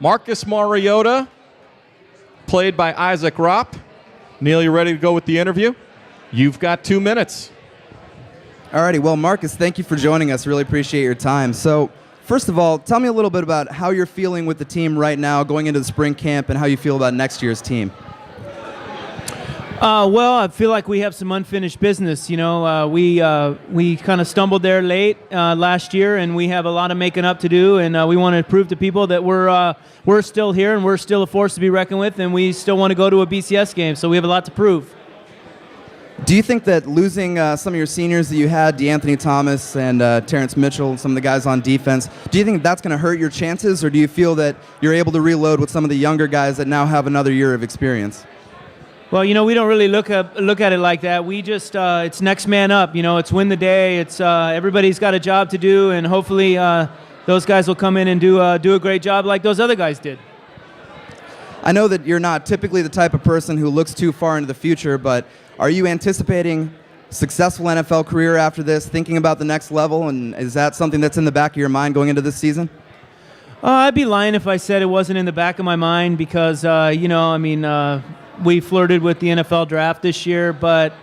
Marcus Mariota, played by Isaac Ropp. Neil, you ready to go with the interview? You've got 2 minutes. Alrighty, well, Marcus, thank you for joining us. Really appreciate your time. So, first of all, tell me a little bit about how you're feeling with the team right now going into the spring camp and how you feel about next year's team. Well, I feel like we have some unfinished business. You know, we kind of stumbled there late last year, and we have a lot of making up to do. And we want to prove to people that we're still here and we're still a force to be reckoned with, and we still want to go to a BCS game. So we have a lot to prove. Do you think that losing some of your seniors that you had, DeAnthony Thomas and Terrence Mitchell, some of the guys on defense, do you think that's going to hurt your chances, or do you feel that you're able to reload with some of the younger guys that now have another year of experience? Well, you know, we don't really look at it like that. We just it's next man up. You know, it's win the day. It's everybody's got a job to do, and hopefully those guys will come in and do a great job like those other guys did. I know that you're not typically the type of person who looks too far into the future, but are you anticipating a successful NFL career after this, thinking about the next level, and is that something that's in the back of your mind going into this season? I'd be lying if I said it wasn't in the back of my mind because, you know, I mean, we flirted with the NFL draft this year, but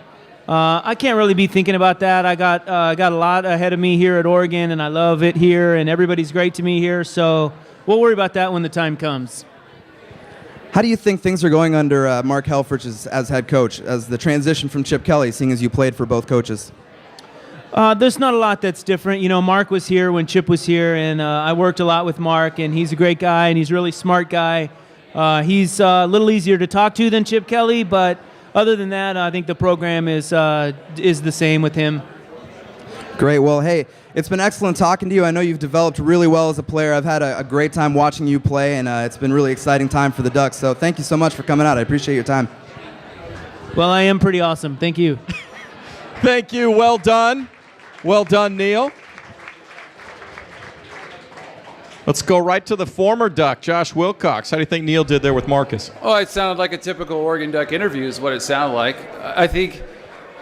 I can't really be thinking about that. I got a lot ahead of me here at Oregon, and I love it here, and everybody's great to me here, so we'll worry about that when the time comes. How do you think things are going under Mark Helfrich as head coach, as the transition from Chip Kelly, seeing as you played for both coaches? There's not a lot that's different. You know, Mark was here when Chip was here, and I worked a lot with Mark, and he's a great guy, and he's a really smart guy. He's a little easier to talk to than Chip Kelly, but other than that, I think the program is the same with him. Great. Well, hey, it's been excellent talking to you. I know you've developed really well as a player. I've had a great time watching you play, and it's been a really exciting time for the Ducks. So thank you so much for coming out. I appreciate your time. Well, I am pretty awesome. Thank you. Thank you. Well done. Well done, Neil. Let's go right to the former Duck, Josh Wilcox. How do you think Neil did there with Marcus? Oh, it sounded like a typical Oregon Duck interview is what it sounded like. I think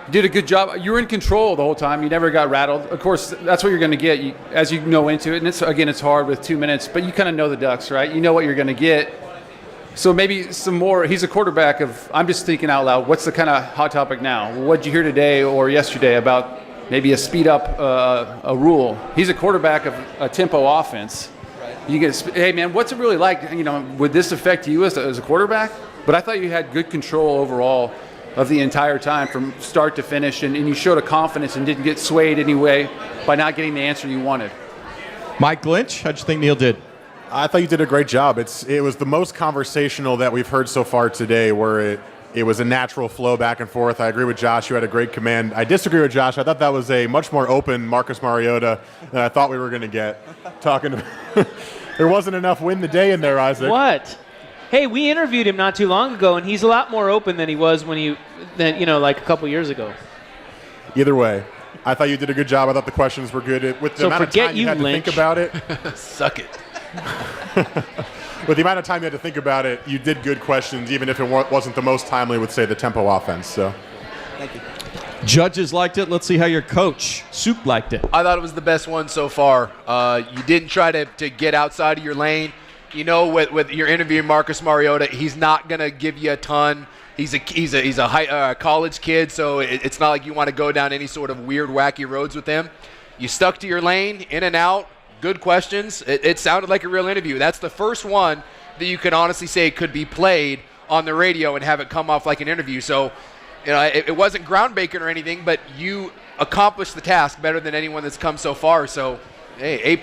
you did a good job. You were in control the whole time. You never got rattled. Of course, that's what you're going to get as you go into it. And it's hard with 2 minutes, but you kind of know the Ducks, right? You know what you're going to get. So maybe some more. He's a quarterback of, I'm just thinking out loud, what's the kind of hot topic now? What did you hear today or yesterday about maybe a speed up a rule? He's a quarterback of a tempo offense. You get, hey man, what's it really like? You know, would this affect you as a quarterback? But I thought you had good control overall of the entire time from start to finish, and you showed a confidence and didn't get swayed anyway by not getting the answer you wanted. Mike Lynch, how'd you think Neil did? I thought you did a great job. It was the most conversational that we've heard so far today, where it was a natural flow back and forth. I agree with Josh. You had a great command. I disagree with Josh. I thought that was a much more open Marcus Mariota than I thought we were going to get. Talking to there wasn't enough win the day in there, Isaac. What? Hey, we interviewed him not too long ago, and he's a lot more open than he was like a couple years ago. Either way, I thought you did a good job. I thought the questions were good. With the amount of time you had to think about it. Suck it. With the amount of time you had to think about it, you did good questions, even if it wasn't the most timely with, say, the tempo offense. So, Thank you. Judges liked it. Let's see how your coach, Soup, liked it. I thought it was the best one so far. You didn't try to get outside of your lane. You know, with your interviewing Marcus Mariota, he's not going to give you a ton. He's a high, college kid, so it's not like you want to go down any sort of weird, wacky roads with him. You stuck to your lane, in and out, good questions. It sounded like a real interview. That's the first one that you can honestly say could be played on the radio and have it come off like an interview. So, you know, it wasn't groundbreaking or anything, but you accomplished the task better than anyone that's come so far. So, hey, A+.